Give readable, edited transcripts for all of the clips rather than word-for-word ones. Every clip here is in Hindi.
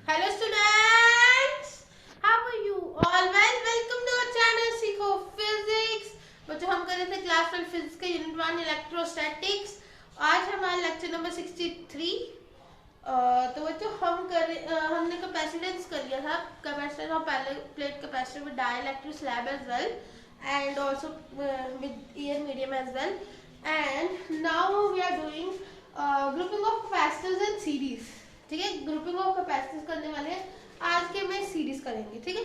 Hello students, how are you all? Welcome to our channel सीखो फिजिक्स। बच्चों हम कर रहे थे क्लास 12 फिजिक्स के यूनिट 1 इलेक्ट्रोस्टैटिक्स। आज हमारा लेक्चर नंबर 63। तो बच्चों हमने कैपेसिटेंस कर लिया था। कैपेसिटेंस और plate capacitor with dielectric slab as well and also with air medium as well. And now we are doing grouping of capacitors in series. ठीक है, ग्रुपिंग ऑफ कैपेसिटर्स करने वाले हैं। आज के में सीरीज करेंगे। ठीक है,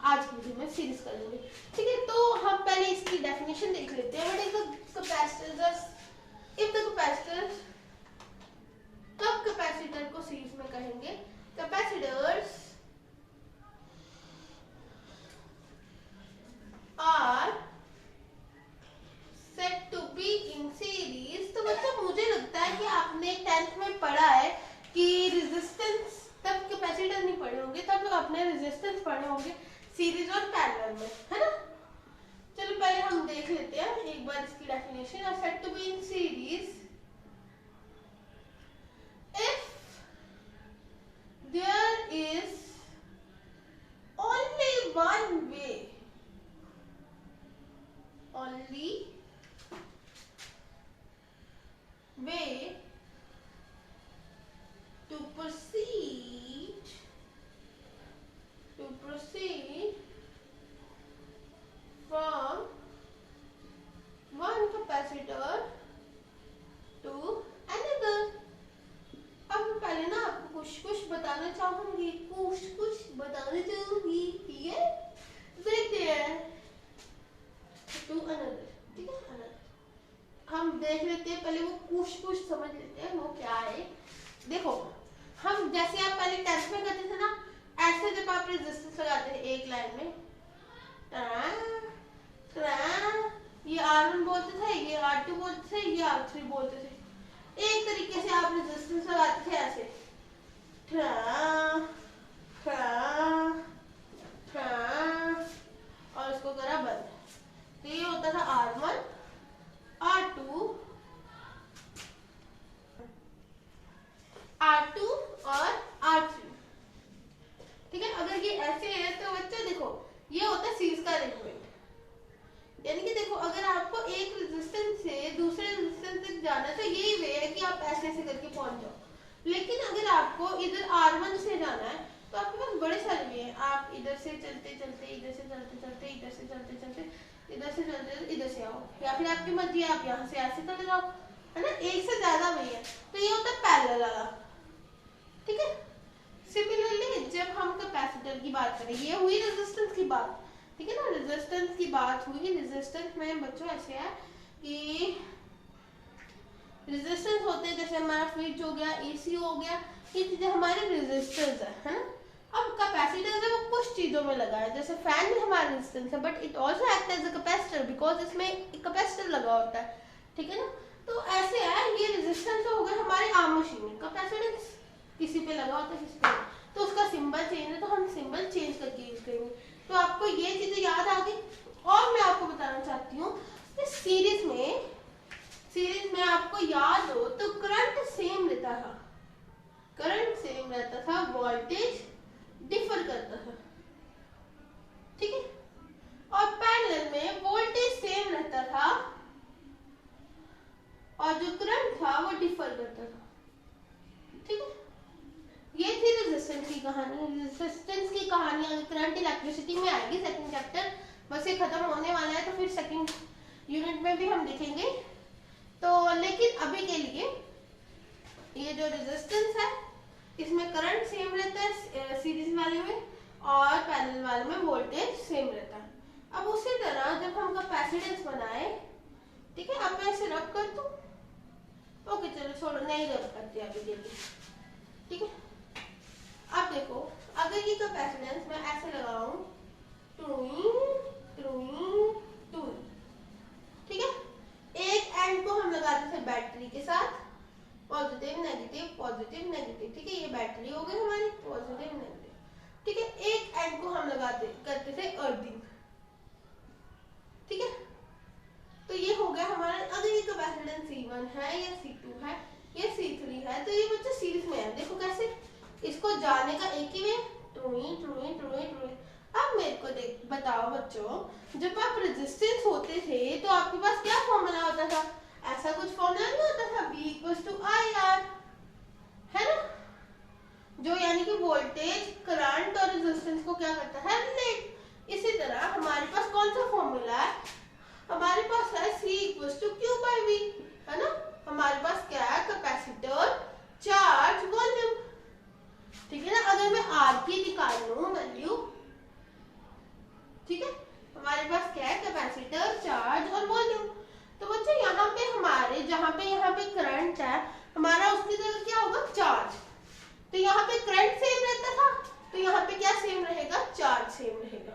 आज की वीडियो में सीरीज करेंगे। ठीक है, तो हम पहले इसकी डेफिनेशन देख लेते हैं। What is the capacitor? If the capacitor, तब कैपेसिटर को सीरीज में कहेंगे capacitors are set to be in series. तो बच्चों मुझे लगता है कि आपने 10th में पढ़ा है कि रेजिस्टेंस, तब कैपेसिटर नहीं पढ़े होंगे, तब आपने रेजिस्टेंस पढ़े होंगे सीरीज और पैरेलल में, है ना। चलो पहले हम देख लेते हैं एक बार इसकी definition. Are set to be in series if there is only one way, only way to proceed from one capacitor to another। अब मैं पहले ना आपको कुछ बताना चाहूंगी, ठीक है। देखते हैं टू अनदर। ठीक है, अनदर हम देख लेते हैं। पहले वो कुछ समझ लेते हैं वो क्या है। देखो, हम जैसे आप पहले 10th में करते थे ना, ऐसे जब आप रेजिस्टेंस लगाते थे एक लाइन में, ये R1 बोलते थे, ये R2 बोलते थे, ये R3 बोलते थे। एक तरीके से आप रेजिस्टेंस लगाते थे ऐसे, और उसको करा बंद। तो ये होता था R1, R2 और R3। ठीक है, अगर ये ऐसे है तो बच्चों देखो ये होता है सीरीज का अरेंजमेंट। यानी कि देखो, अगर आपको एक रेजिस्टेंस से दूसरे रेजिस्टेंस तक जाना है तो यही वे है कि आप ऐसे ऐसे करके पहुंच जाओ। लेकिन अगर आपको इधर R1 से जाना है तो आपके पास बड़े सारे वे हैं। आप इधर से चलते चलते, इधर से चलते चलते, इधर से चलते चलते, इधर से चलते इधर से आओ, या फिर आपकी मर्जी है आप यहाँ से ऐसे चले जाओ, है ना। एक से ज्यादा वे है, तो ये होता है पैरेलल वाला। ठीक है, सिमिलरली जब हम कैपेसिटर की बात करें, ये हुई रेजिस्टेंस की बात। ठीक है ना, रेजिस्टेंस की बात हुई। रेजिस्टेंस में बच्चों ऐसे है कि रेजिस्टेंस होते हैं, जैसे हमारा फ्रिज हो गया, एसी हो गया, ये चीजें हमारे रेजिस्टेंस है ना। अब कैपेसिटर है वो कुछ चीजों में लगा है, जैसे फैन में हमारा रेजिस्टेंस है, but it also act as a capacitor because इसमें एक कैपेसिटर लगा होता है। ठीक है ना, तो ऐसे है। ये रेजिस्टेंस हो गए हमारे आम मशीन में, कैपेसिटेंस किसी पे लगा होता है, किसी पे, तो उसका सिंबल चेंज है, तो हम सिंबल चेंज करके यूज करेंगे। तो आपको ये चीजें याद आ गई। और मैं आपको बताना चाहती हूँ सीरीज में आपको याद हो तो करंट सेम रहता था, वोल्टेज डिफर करता था। ठीक है, और पैरेलल में वोल्टेज सेम रहता था और जो करंट था वो डिफर करता था। ठीक है, ये थी रेजिस्टेंस की कहानी। रेजिस्टेंस की कहानी अगर करंट इलेक्ट्रिसिटी में आएगी सेकंड चैप्टर, बस ये खत्म होने वाला है, तो फिर सेकंड यूनिट में भी हम देखेंगे। तो लेकिन अभी के लिए ये जो रेजिस्टेंस है इसमें करंट सेम रहता है सीरीज वाले में, और पैरेलल वाले में वोल्टेज सेम रहता है। अब उसी तरह जब हम कैपेसिटेंस बनाए, ठीक है, अब मैं इसे रब कर दूं। ओके चलो छोड़ो, नहीं रब करते अभी के लिए। ठीक है, अब देखो, अगर ये कैपेसिटेंस मैं ऐसे लगाऊं, ठीक है, एक एंड को हम लगाते थे बैटरी के साथ, पॉजिटिव नेगेटिव पॉजिटिव नेगेटिव। ठीक है, ये बैटरी हो गई हमारी, पॉजिटिव नेगेटिव। ठीक है, एक एंड को हम करते थे अर्थिंग। ठीक है, तो ये हो गया हमारा। अगर ये कैपेसिटेंस C1 है या C2 है या C3 है, तो ये बच्चे सीरीज में है। देखो कैसे, इसको जाने का एक को देख बताओ बच्चों, जब आप रेजिस्टेंस होते थे तो आपके पास क्या फॉर्मूला होता था? ऐसा कुछ फॉर्मूला नहीं होता था, V equals to I R, है ना, जो यानी कि वोल्टेज, करंट और रेजिस्टेंस को क्या करता है, रिलेट। इसी तरह हमारे पास कौन सा फॉर्मूला है? हमारे पास है C equals to Q by V, है ना। हमारे पास क्या है? कैपेसिटर, चार्ज, वॉल्यूम, ठीक है ना। अगर मैं R की निकाल लूं वैल्यू, ठीक है, हमारे पास क्या है? कैपेसिटर, चार्ज और वॉल्यूम। तो बच्चों यहाँ पे हमारे यहाँ पे करंट है हमारा, उसकी जगह क्या होगा? चार्ज। तो यहाँ पे करंट सेम रहता था, तो यहाँ पे क्या सेम रहेगा? चार्ज सेम रहेगा।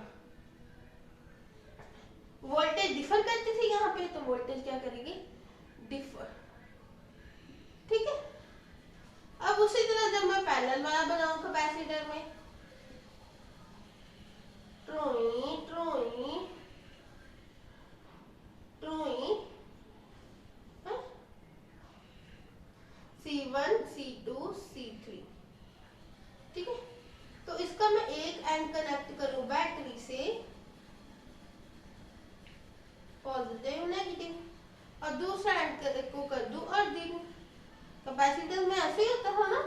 वोल्टेज डिफर करती थी यहाँ पे, तो वोल्टेज क्या करेगी? डिफर, ठीक है। अब उसी तरह जब मैं पैरेलल वाला बनाऊं कैपेसिटर में, ट्रोई ट्रोई ट्रोई, C1 C2 C3, ठीक है। तो इसका मैं एक एंड कनेक्ट करूं बैटरी से, पॉजिटिव नेगेटिव, और दूसरा एंड को कर दूं अर्थिंग। कैपेसिटर में ऐसे ही होता था ना।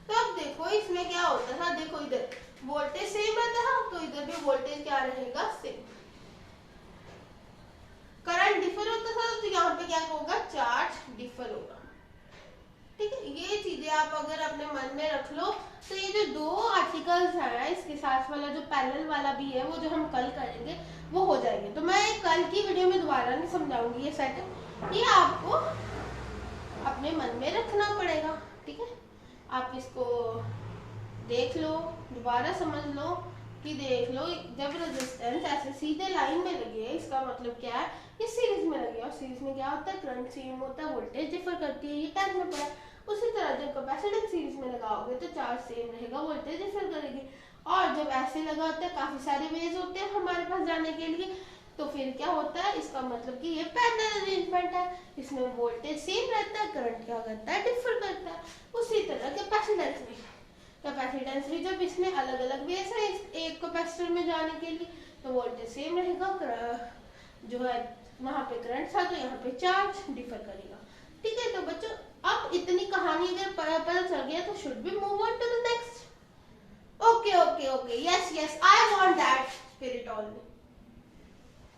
तो अब देखो इसमें क्या होता था, देखो इधर वोल्टेज सेम रहता था, तो इधर भी वोल्टेज क्या रहेगा? सेम। करंट डिफर होता था, तो यहाँ पे क्या होगा? चार्ज डिफर होगा, ठीक है। ये चीजें आप अगर अपने मन में रख लो, तो ये जो दो आर्टिकल्स हैं, इसके साथ वाला जो पैरेलल वाला भी है, वो जो हम कल करेंगे वो हो जाएंगे। तो मैं कल की वीडियो में दोबारा नहीं समझाऊंगी ये सेट, ये आपको अपने मन में रखना पड़ेगा, ठीक है। आप इसको देख लो, दोबारा समझ लो कि देख लो, जब रेजिस्टेंस ऐसे सीधे लाइन में लगे, इसका मतलब क्या है? ये सीरीज में लगे, और सीरीज में क्या होता है? करंट सेम होता है, वोल्टेज डिफर करती है, ये 10 में पड़ा। उसी तरह जब कैपेसिटर सीरीज में लगाओगे तो चार्ज सेम रहेगा, वोल्टेज डिफर करेगी। और जब ऐसे लगा होता है, काफी सारे वेज होते हैं हमारे पास जाने के लिए, तो फिर क्या होता है? इसका मतलब कि ये पैरेलल अरेंजमेंट है, इसमें वोल्टेज सेम रहता है, करंट क्या करता है? डिफर करता है। उसी तरह कैपेसिटेंस में, कैपेसिटेंस भी जब इसमें अलग अलग वेज है एक कैपेसिटर में जाने के लिए, तो वोल्टेज सेम रहेगा, जो है वहां पे करंट था, तो यहाँ पे चार्ज डिफर करेगा, ठीक है। तो बच्चों अब इतनी कहानी अगर पता चल गया, तो should be move on to the next. Okay okay okay, yes yes, I want that spirit only,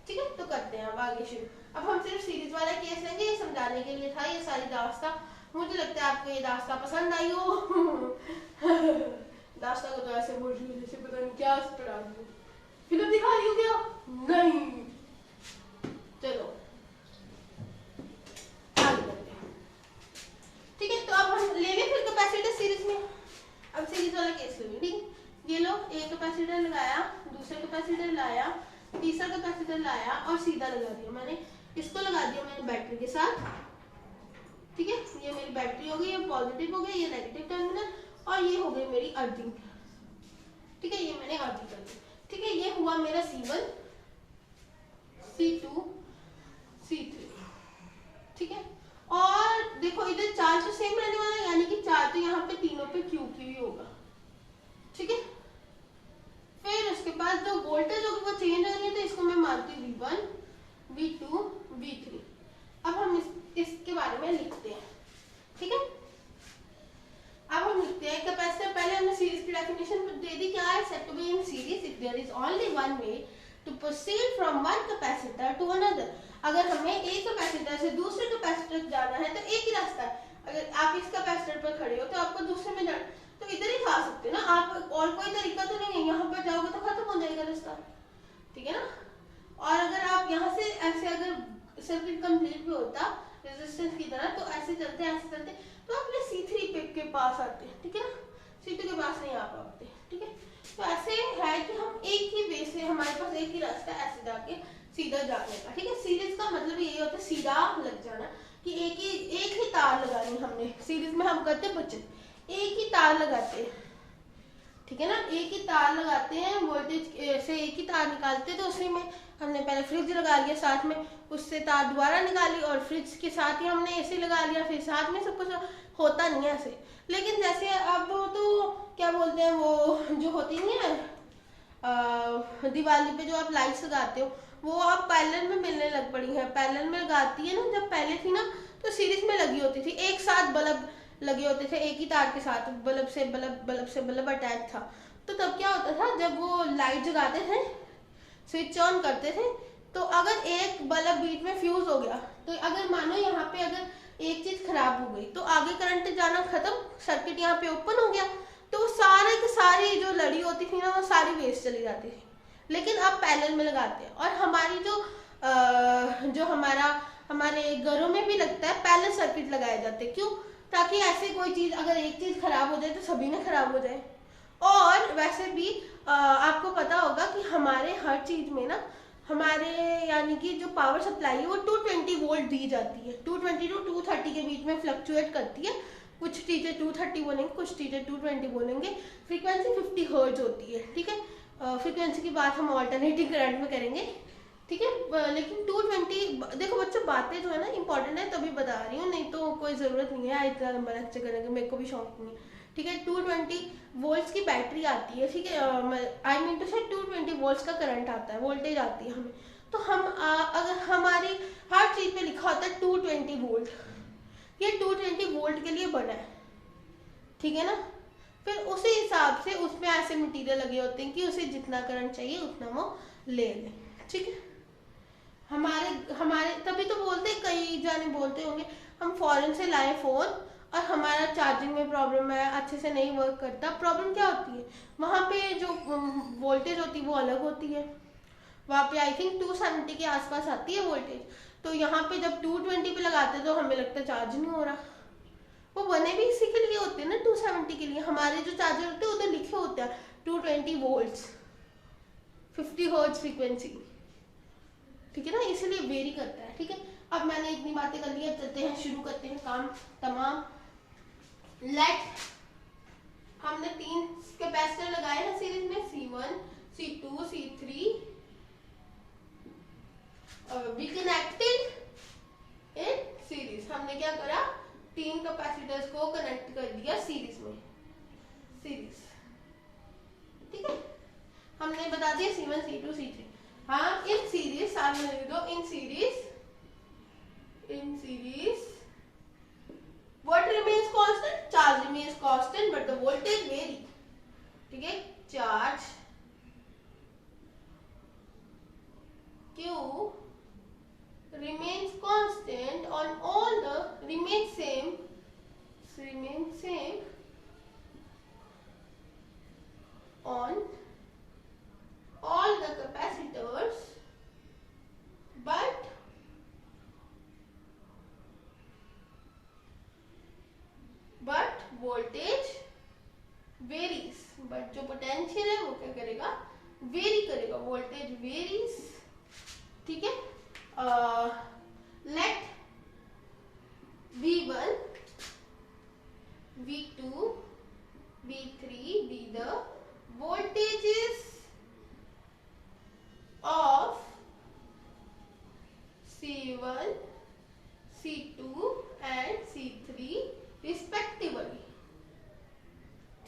ठीक है। तो करते हैं अब आगे शुरू। अब हम सिर्फ सीरीज वाला केस लेंगे, ये समझाने के लिए था ये सारी दास्ता। मुझे लगता है आपको ये दास्ता पसंद आई हो। दास्ता को तो ऐसे बोल रही हूँ जैसे पता नहीं क्या पढ़ा रही हूँ, फिल्म दिखा रही हूँ क्या? नहीं, चलो आगे बढ़ते हैं, ठीक है। तो अब हम लेंगे फिर कैपेसिटर सीरीज में। अब सीरीज वाला केस लेंगे, ठीक। ये लो, एक कैपेसिटर लगाया, दूसरा कैपेसिटर लाया, तीसरा कैपेसिटर लाया और सीधा लगा दिया मैंने। इसको लगा दिया मैंने बैटरी के साथ, ठीक है। ये मेरी बैटरी हो गई, ये पॉजिटिव हो गया, ये नेगेटिव टर्मिनल, और ये हो गई मेरी अर्थिंग, ठीक है। ये मैंने अर्थिंग कर दी, ठीक है। ये हुआ मेरा C1 C2 C3, ठीक है। और देखो इधर चार्ज तो सेम रहने वाला है, यानी कि चार्ज तो यहाँ पे तीनों पे Q ही होगा, ठीक है। फिर उसके बाद जो वोल्टेज होगी वो चेंज हो रही है, तो इसको मैं मानती हूँ V1 V2 V3। अब हम इसके बारे में लिखते हैं, ठीक है। अब हम लिखते हैं कैपेसिटर, पहले हमने सीरीज की डेफिनेशन दे दी, क्या है? Set to be in series if there is only one way to proceed from one capacitor to another. अगर हमें एक कैपेसिटर से दूसरे कैपेसिटर जाना है तो एक ही रास्ता है। अगर आप इस कैपेसिटर पर खड़े हो तो आपको दूसरे में जाना, तो इधर ही खा सकते हो ना आप, और कोई तरीका तो नहीं है। यहाँ पर जाओगे तो खत्म हो जाएगा रास्ता, ठीक है ना। और अगर आप यहाँ से ऐसे अगर सर्किट कंप्लीट भी होता रेजिस्टेंस की तरह, तो ऐसे चलते तो आप C3 के पास आते हैं, ठीक है ना। C2 के पास नहीं आ पाते, ठीक है। तो ऐसे है कि हम एक ही वे से, हमारे पास एक ही रास्ता ऐसे जाके सीधा जाने का, ठीक है। सीरीज का मतलब यही होता है सीधा लग जाना, कि एक ही तार लगानी हमने। सीरीज में हम करते बचत, एक ही तार लगाते हैं, ठीक है ना। एक ही तार लगाते हैं, वोल्टेज से एक ही तार निकालते हैं, तो उसी में हमने पहले फ्रिज लगा लिया साथ में, उससे तार दोबारा निकाली, और फ्रिज के साथ ही हमने एसी लगा लिया, फिर साथ में सब कुछ होता नहीं है ऐसे। लेकिन जैसे अब तो क्या बोलते हैं, वो जो होती नहीं है दिवाली पे जो आप लाइट्स लगाते हो वो अब पैरेलल में मिलने लग पड़ी है। पैरेलल में लगाती है ना, जब पहले थी ना तो सीरीज में लगी होती थी, एक साथ बल्ब लगे होते थे, एक ही तार के साथ बल्ब से बल्ब, बल्ब से बल्ब अटैच था। तो तब क्या होता था, जब वो लाइट जगाते थे, स्विच ऑन करते थे, तो अगर एक बल्ब बीच में फ्यूज हो गया, तो अगर मानो यहाँ पे अगर एक चीज खराब हो गई तो आगे करंट जाना खत्म, सर्किट यहाँ पे ओपन हो गया, तो सारे की सारी जो लड़ी होती थी ना वो सारी वेस्ट चली जाती थी। लेकिन अब पैरेलल में लगाते हैं, और हमारी जो हमारे घरों में भी लगता है पैरेलल सर्किट लगाए जाते हैं। क्यों? ताकि ऐसे कोई चीज, अगर एक चीज खराब हो जाए तो सभी में खराब हो जाए। और वैसे भी आपको पता होगा कि हमारे हर चीज में ना, हमारे यानी कि जो पावर सप्लाई है वो 220 वोल्ट दी जाती है। 220 टू 230 के बीच में फ्लक्चुएट करती है। कुछ टीचर 230 बोलेंगे, कुछ टीचर 220 बोलेंगे। फ्रीक्वेंसी 50 हर्ट्ज होती है, ठीक है। फ्रीक्वेंसी की बात हम ऑल्टरनेटिंग करंट में करेंगे, ठीक है। लेकिन 220, देखो बच्चों बातें जो है ना इंपॉर्टेंट है तभी बता रही हूँ, नहीं तो कोई ज़रूरत नहीं है इतना लंबा लेक्चर करने का, मेरे को भी शौक नहीं है, ठीक है। 220 वोल्ट्स की बैटरी आती है, ठीक है। आई मीन टू से 220 वोल्ट्स का करंट आता है, वोल्टेज आती है हमें। तो हम अगर हमारी हर चीज़ पे लिखा होता है 220 वोल्ट, ये 220 वोल्ट के लिए बना है, ठीक है ना। फिर उसी हिसाब से उसमें ऐसे मटेरियल लगे होते हैं कि उसे जितना करंट चाहिए उतना वो ले ले, ठीक है। हमारे हमारे तभी तो बोलते, कई जाने बोलते होंगे हम फॉरेन से लाए फोन और हमारा चार्जिंग में प्रॉब्लम है, अच्छे से नहीं वर्क करता। प्रॉब्लम क्या होती है, वहाँ पे जो वोल्टेज होती है वो अलग होती है। वहाँ पे आई थिंक 270 के आसपास आती है वोल्टेज। तो यहाँ पे जब 220 पे लगाते हैं तो हमें लगता है चार्ज नहीं हो रहा। वो बने भी इसी के लिए होते हैं ना, 270 के लिए। हमारे जो चार्जर होते हैं उधर लिखे होते हैं 220 वोल्ट्स, 50 हर्ट्ज फ्रीक्वेंसी, ठीक है ना, इसलिए वेरी करता है, ठीक है। अब मैंने इतनी बातें कर ली, अब चलते हैं, शुरू करते हैं काम तमाम। लेट, हमने 3 कैपेसिटर लगाए हैं सीरीज में, C1, C2, C3, be connected in series. हमने क्या करा, 3 कैपेसिटर्स को कनेक्ट कर दिया सीरीज में, सीरीज, ठीक है। हमने बता दिया C1, C2, C3। हाँ, इन सीरीज, सामने लिख दो, in series what remains constant? Charge remains constant but the voltage vary, ठीक है। Charge Q remains constant on all the remains same on all the capacitors, but voltage varies। But जो पोटेंशियल है वो क्या करेगा, वेरी करेगा, वोल्टेज वेरीज, ठीक है। Let V1, V2, V3 be the voltages of C1, C2 and C3 respectively,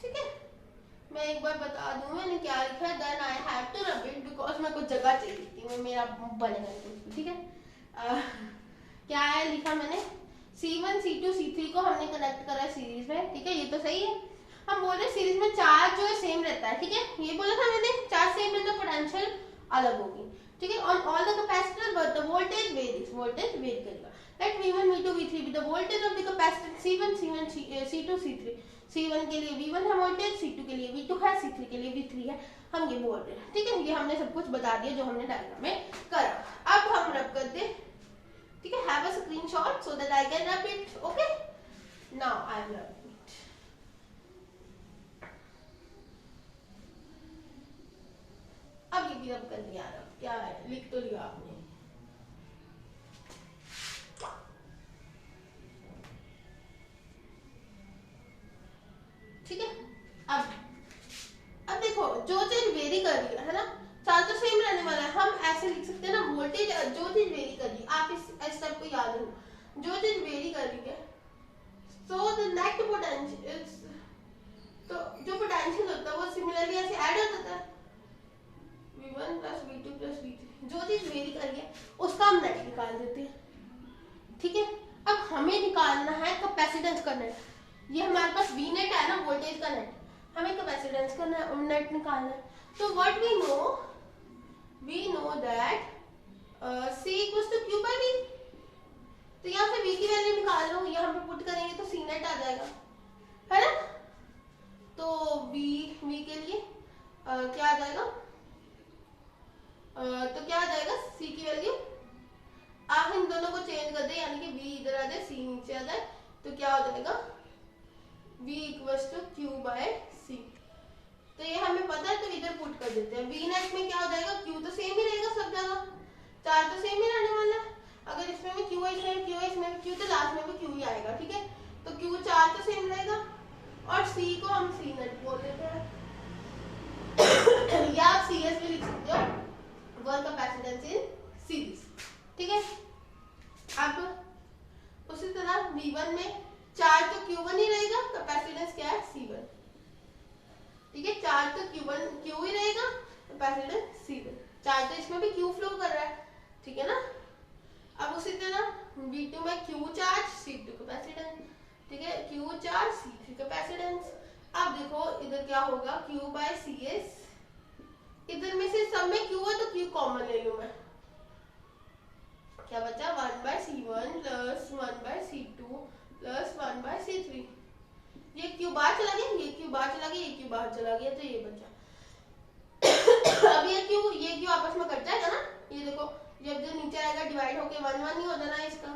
ठीक है। मैं एक बार बता दूं मैंने क्या लिखा है, then I have to rub it because मैं कुछ जगह चाहिए थी, मैं मेरा बनेगा, ठीक है। क्या है लिखा मैंने, C1, C2, C3 को हमने कनेक्ट करा सीरीज में, ठीक है, ये तो सही है। हम बोल रहे सीरीज में चार्ज जो है सेम रहता है, ठीक है, ये बोला था मैंने, चार्ज सेम रहता है, पोटेंशियल अलग होगी, ठीक है। On all the capacitor but the voltage varies, voltage vary करेगा। Let V1, V2, V3 be the voltage of the capacitor C1, C2, C3। C1 के लिए V1 है वोल्टेज, C2 के लिए V2 है, C3 के लिए V3 है, हम ये बोल रहे हैं, ठीक है। ये हमने सब कुछ बता दिया जो हमने डायग्राम में करा। अब हम रब करते, ठीक है। Have a screenshot so that I can rub it, okay. Now I am rubbing it. अब ये भी रब कर दिया, रब क्या है, लिख तो लिया आपने, ठीक है। अब देखो जो चीज वेरी कर रही है ना, चार्ज तो सेम रहने वाला है, हम ऐसे लिख सकते हैं ना, वोल्टेज जो चीज वेरी कर रही है, आप इस स्टेप को याद रखो, जो चीज वेरी कर रही है, सो द नेट पोटेंशियल, तो जो पोटेंशियल होता है वो सिमिलरली ऐसे ऐड हो जाता है, V1 plus V2 plus V3, जो चीज वेरी करी है उसका हम नेट निकाल देते हैं। ठीक है, अब हमें निकालना है कैपेसिटेंस का नेट। ये हमारे पास V नेट है ना, वोल्टेज का नेट, हमें कैपेसिटेंस का नेट निकालना है। तो what we know that C equals to Q by V। तो यहाँ से V की वैल्यू निकाल लो, यहाँ पे पुट करेंगे तो C नेट आ जाएगा, है ना। तो V के लिए क्या आ जाएगा, तो क्या आ जाएगा, C की वैल्यू, आप इन दोनों को चेंज कर दे, यानी कि V इधर आ जाए, C नीचे आ जाए, तो क्या हो जाएगा V equals to Q by C। तो ये हमें पता है, तो इधर पुट कर देते हैं। V नेट में क्या हो जाएगा, Q तो सेम ही रहेगा सब जगह, चार्ज तो सेम ही रहने वाला है। अगर इसमें भी Q है, इसमें भी Q है, इसमें भी Q, तो लास्ट में भी Q ही आएगा। ठीक है, तो Q चार्ज तो सेम रहेगा, और C को हम C नेट बोल देते हैं या आप CS भी लिख सकते हो, वन कैपेसिटेंस इन सीरीज। ठीक है, अब उसी तरह V1 में चार्ज तो Q1 ही रहेगा, कैपेसिटेंस क्या है C1। ठीक है, चार्ज तो Q ही रहेगा, कैपेसिटेंस C1, चार्ज तो इसमें भी Q फ्लो कर रहा है। ठीक है ना। अब उसी तरह V2 में Q चार्ज C2 कैपेसिटेंस, ठीक है, Q चार्ज C3 कैपेसिटेंस। अब देखो इधर क्या होगा, Q बाय CS, इधर में से सब में Q है तो Q कॉमन ले लूं मैं, क्या बचा 1 by C1 plus 1 by C2 plus 1 by C3। ये Q बाहर चला गया, ये Q बाहर चला गया, ये Q बाहर चला गया, तो ये बचा। अब ये Q आपस में कट जाएगा ना, ये देखो जब जो नीचे आएगा डिवाइड होके 1 1 ही हो जाना इसका,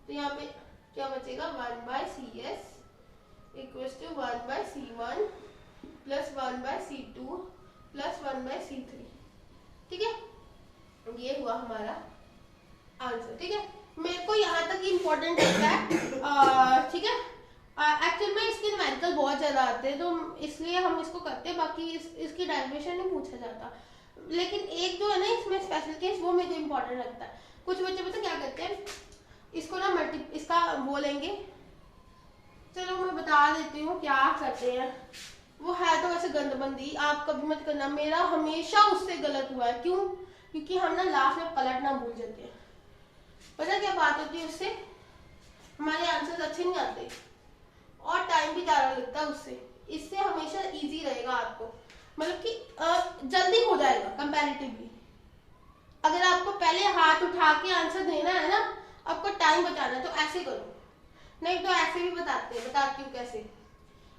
तो यहाँ पे क्या बचेगा 1 by CS equals to 1 by C1 plus 1 by C2 plus 1 by C3। ठीक है, ये हुआ हमारा आंसर। ठीक है, मेरे को यहाँ तक इम्पोर्टेंट लगता है। ठीक है, एक्चुअल में इसके न्यूमेरिकल बहुत ज्यादा आते हैं, तो इसलिए हम इसको करते हैं, बाकी इसकी डेरिवेशन नहीं पूछा जाता। लेकिन एक जो है ना इसमें स्पेशल केस, वो मेरे को इम्पोर्टेंट लगता है। कुछ बच्चे पता क्या करते हैं, इसको ना इसका बोलेंगे, चलो मैं बता देती हूँ क्या करते हैं। वो है तो वैसे गंदबंदी, आप कभी मत करना, मेरा हमेशा उससे गलत हुआ है। क्यों? क्योंकि हम ना लास्ट में पलटना भूल जाते हैं। पता क्या बात होती है, उससे हमारे आंसर अच्छे नहीं आते और टाइम भी ज्यादा लगता है उससे। इससे हमेशा इजी रहेगा आपको, मतलब कि जल्दी हो जाएगा कंपैरेटिवली। अगर आपको पहले हाथ उठा के आंसर देना है ना, आपको टाइम बचाना है, तो ऐसे करो, नहीं तो ऐसे भी बताती हूँ कैसे।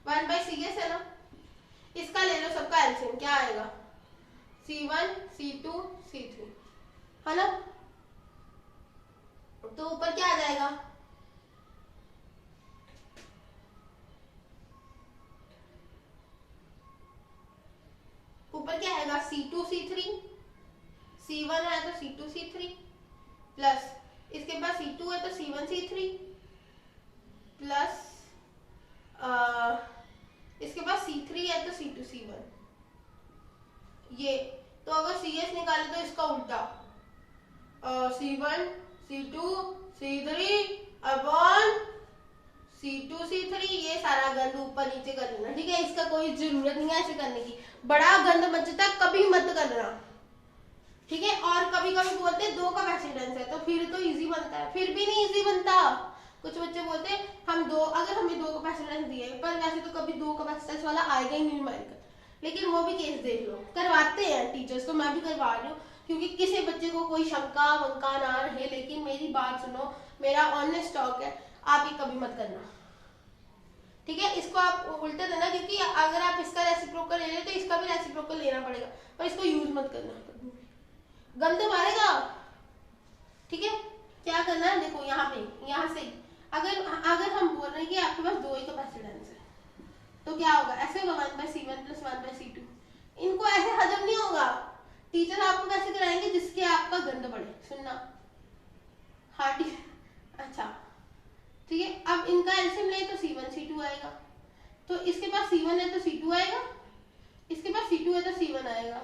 1 बाय CS है ना, इसका ले लो सबका एलसीएम, क्या आएगा C1 C2 C3, है ना। तो ऊपर क्या आ जाएगा, ऊपर क्या आएगा C2 C3, C1 है तो C2 C3 प्लस इसके बाद C2 है तो C1 C3 प्लस इसके बाद C3 है तो C2 C1। ये तो अगर CS निकाले तो इसका उल्टा C1 C2 C3 upon C2 C3, ये सारा गंद ऊपर नीचे कर लेना। ठीक है, इसका कोई जरूरत नहीं है ऐसे करने की, बड़ा गंद बचता कभी मत करना। ठीक है, और कभी कभी बोलते हैं 2 कैपेसिटेंस है, तो फिर तो इजी बनता है, फिर भी नहीं इजी बनता। कुछ बच्चे बोलते हैं अगर हमें 2 कैपेसिटेंस दिए, पर वैसे तो कभी 2 कैपेसिटेंस वाला आएगा ही नहीं न्यूमेरिकल। लेकिन वो भी केस देख लो, करवाते हैं टीचर्स, तो मैं भी करवा रही हूँ, क्योंकि किसी बच्चे को कोई शंका वंका ना रहे। लेकिन मेरी बात सुनो, मेरा ऑनेस्ट टॉक है, आप ये कभी मत करना। ठीक है, इसको आप उल्टा देना, क्योंकि अगर आप इसका रेसिप्रोकल ले रहे तो इसका भी रेसिप्रोकल लेना पड़ेगा, पर इसको यूज मत करना, गंद मारेगा। ठीक है, क्या करना है, देखो यहाँ से अगर हम बोल रहे हैं कि आपके पास 2 ही कैपेसिटेंस है, तो क्या होगा, ऐसे होगा 1 by C1 plus 1 by C2। इनको ऐसे हजम नहीं होगा, टीचर आपको कैसे कराएंगे, जिसके आपका गंद पड़े। सुनना, हाँ अच्छा ठीक है। अब इनका एलसीएम ले तो C1 C2 आएगा, तो इसके पास C1 है तो C2 आएगा, इसके पास C2 है तो C1 आएगा,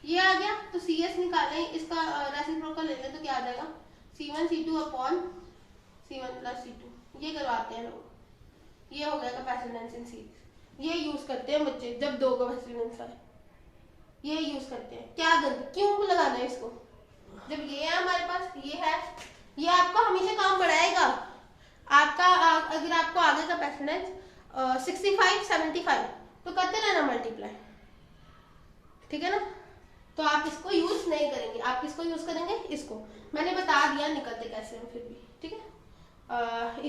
ये आ गया। तो CS निकालें, इसका रेसिप्रोकल ले लें, तो क्या आ जाएगा C1 C2 upon C1 plus C2। ये करवाते हैं लोग, ये हो गया कैपेसिटेंस इन सीरीज। ये यूज करते हैं बच्चे जब 2 कैपेसिटेंस आए, ये यूज करते हैं। क्या गलती, क्यों लगाना है इसको, जब ये है हमारे पास, ये है, ये आपका हमेशा काम बढ़ाएगा आपका। अगर आपको आगे का परसेंटेज 65 75 तो करते रहना मल्टीप्लाई, ठीक है ना। तो आप इसको यूज नहीं करेंगे, आप किसको यूज करेंगे, इसको। मैंने बता दिया निकलते कैसे हैं फिर भी, ठीक है।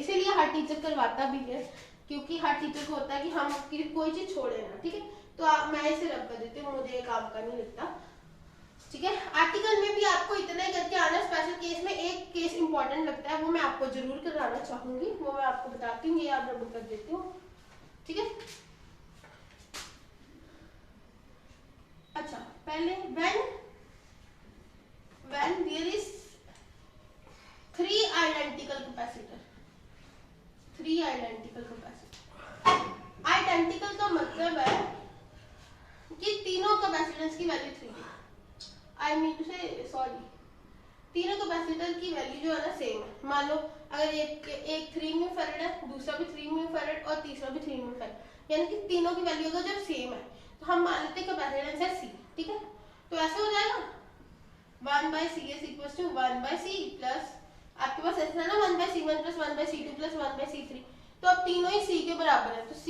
इसीलिए हर टीचर करवाता भी है, क्योंकि हर टीचर को होता है कि हम कोई चीज छोड़े ना, ठीक है। तो मैं इसे रब कर देती हूँ, मुझे काम का नहीं लगता, ठीक है। आर्टिकल में भी आपको इतना ही करके आना। स्पेशल केस में एक केस इंपॉर्टेंट लगता है, वो मैं आपको जरूर कराना चाहूंगी, वो मैं आपको बताती हूँ, ये आप रब कर देती हूँ, ठीक है। अच्छा, पहले when there is three identical capacitor, identical का मतलब है कि तीनों कैपेसिटेंस की वैल्यू 3 है। आई मीन टू से सॉरी, तीनों कैपेसिटर की वैल्यू जो है ना सेम है। मान लो अगर एक 3 म्यू फैरेड है, दूसरा भी 3 म्यू फैरेड और तीसरा भी 3 म्यू फैरेड, यानी कि तीनों की वैल्यू अगर जब सेम है तो हम मान लेते हैं कैपेसिटेंस है C, ठीक है। तो ऐसे हो जाएगा 1/CS equals to 1/C plus आपके पास ऐसा है ना 1/C1 plus 1/C2 plus 1/C3, तो अब तीनों ही C के बराबर है। तो C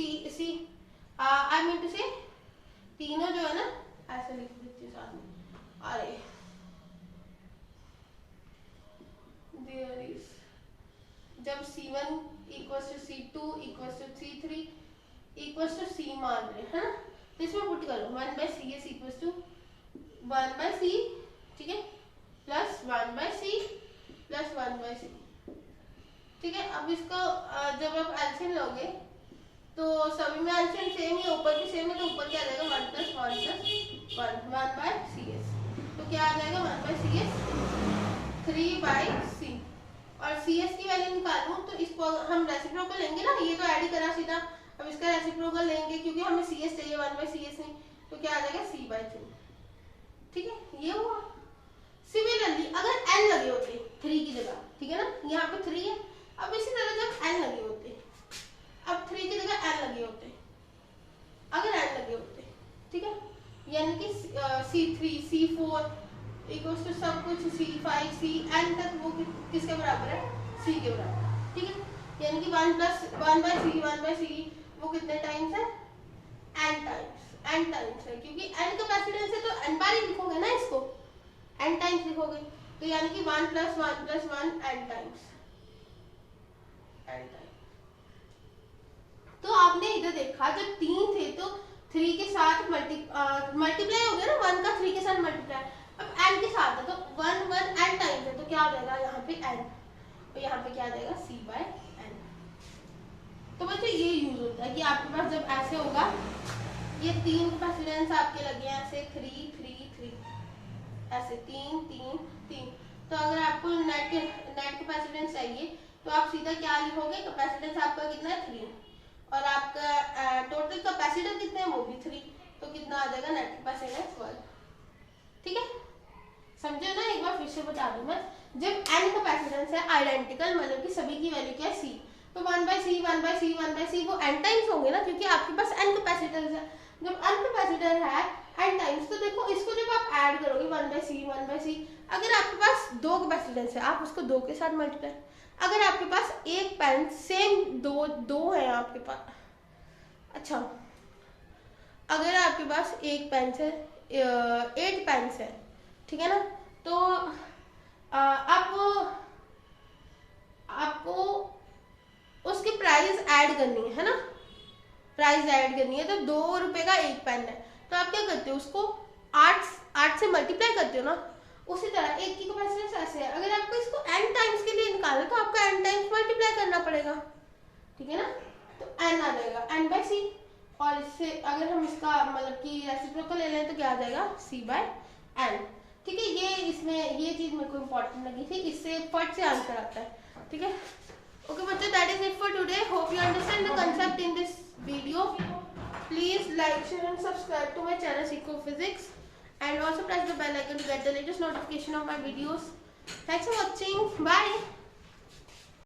आई मीन टू से तीनों जो है ना ऐसे लिख देते साथ में, अरे देयर इज जब C1 equals to C2 equals to C3 equals to C मान रहे हैं, है ना। तो इसमें पुट करो 1/CS इक्वल्स टू 1/C, ठीक है, प्लस 1/C प्लस 1/C, ठीक है। अब इसको जब आप एलसीएम लोगे तो सभी में एलसीएम सेम ही, ऊपर भी सेम है, तो ऊपर क्या आ जाएगा 1 + 1 + 1/CS, तो क्या आ जाएगा 1/CS 3/C। और CS की वैल्यू निकालूं तो इसको हम रेसिप्रोकल लेंगे ना, ये तो ऐड ही करा सीधा, अब इसका रेसिप्रोकल लेंगे क्योंकि हमें CS चाहिए 1/CS नहीं, तो क्या आ जाएगा C/3, ठीक है। ये हुआ। सिमिलरली अगर n लगे होते 3 की जगह, ठीक है ना, यहाँ पे 3 है, अब इसी तरह जब n लगे होते, अब 3 की जगह n लगे होते, अगर n लगे होते, ठीक है, यानी कि C3 C4 इक्वल्स टू सब कुछ C5 Cn तक वो किसके बराबर है, C के बराबर, ठीक है। यानी कि 1 + 1/C वो कितने टाइम्स है, n टाइम्स है, क्योंकि n कैपेसिटेंस है तो n बार ही लिखोगे ना इसको, n टाइम्स लिखोगे, तो यानी कि 1 + 1 + 1 n टाइम्स। तो आपने इधर देखा जब 3 थे तो 3 के साथ मल्टीप्लाई हो गया ना, 1 का 3 के साथ मल्टीप्लाई, अब n के साथ है तो 1 n टाइम्स है, तो क्या हो जाएगा यहाँ पे n, तो यहाँ पे क्या आ जाएगा C/n। तो बच्चों ये यूज होता है कि आपके पास जब ऐसे होगा, ये 3 कैपेसिटेंस आपके लगे हैं ऐसे 3 3 3 ऐसे 3 3 3, तो अगर आपको नेट कैपेसिटेंस चाहिए तो आप सीधा क्या लिखोगे, कैपेसिटेंस आपका कितना है 3, और आपका टोटल कैपेसिटर कितने हैं वो भी 3, तो कितना आ जाएगा नेट कैपेसिटेंस 1, ठीक है। समझो ना, एक बार फिर से बता दूं मैं, जब n कैपेसिटेंस है आइडेंटिकल, मतलब कि सभी की वैल्यू क्या है C, तो 1/C 1/C 1/C वो n टाइम्स होंगे ना, क्योंकि आपके पास n कैपेसिटेंस है। जब n कैपेसिटर है n टाइम्स, तो देखो इसको जब आप ऐड करोगे 1/C 1/C, अगर आपके पास 2 कैपेसिटेंस है आप उसको 2 के साथ मल्टीप्लाई, अगर आपके पास एक पेन सेम दो है आपके पास, अच्छा अगर आपके पास एक पेन है 8 पेन्स है, ठीक है ना, तो आपको उसकी प्राइस ऐड करनी है ना, प्राइस ऐड करनी है, तो 2 रुपए का एक पेन है, तो आप क्या करते हो उसको 8 से मल्टीप्लाई करते हो ना, उसी तरह एक की कैपेसिटेंस ऐसे है, अगर आपको इसको n टाइम्स के लिए निकालना तो आपको n टाइम्स मल्टीप्लाई करना पड़ेगा, ठीक है ना, तो n आ जाएगा n/C, और इससे अगर हम इसका मतलब कि रेसिप्रोकल ले लें तो क्या आ जाएगा C/n, ठीक है। ये इसमें ये चीज मेरे को इम्पोर्टेंट लगी थी, इससे फट से आंसर आता है, ठीक है। ओके बच्चों, that is it for today, hope you understand the concept in this video. Please like, share and subscribe to my channel Seeco Physics, and also press the bell icon to get the latest notification of my videos. Thanks for watching. Bye.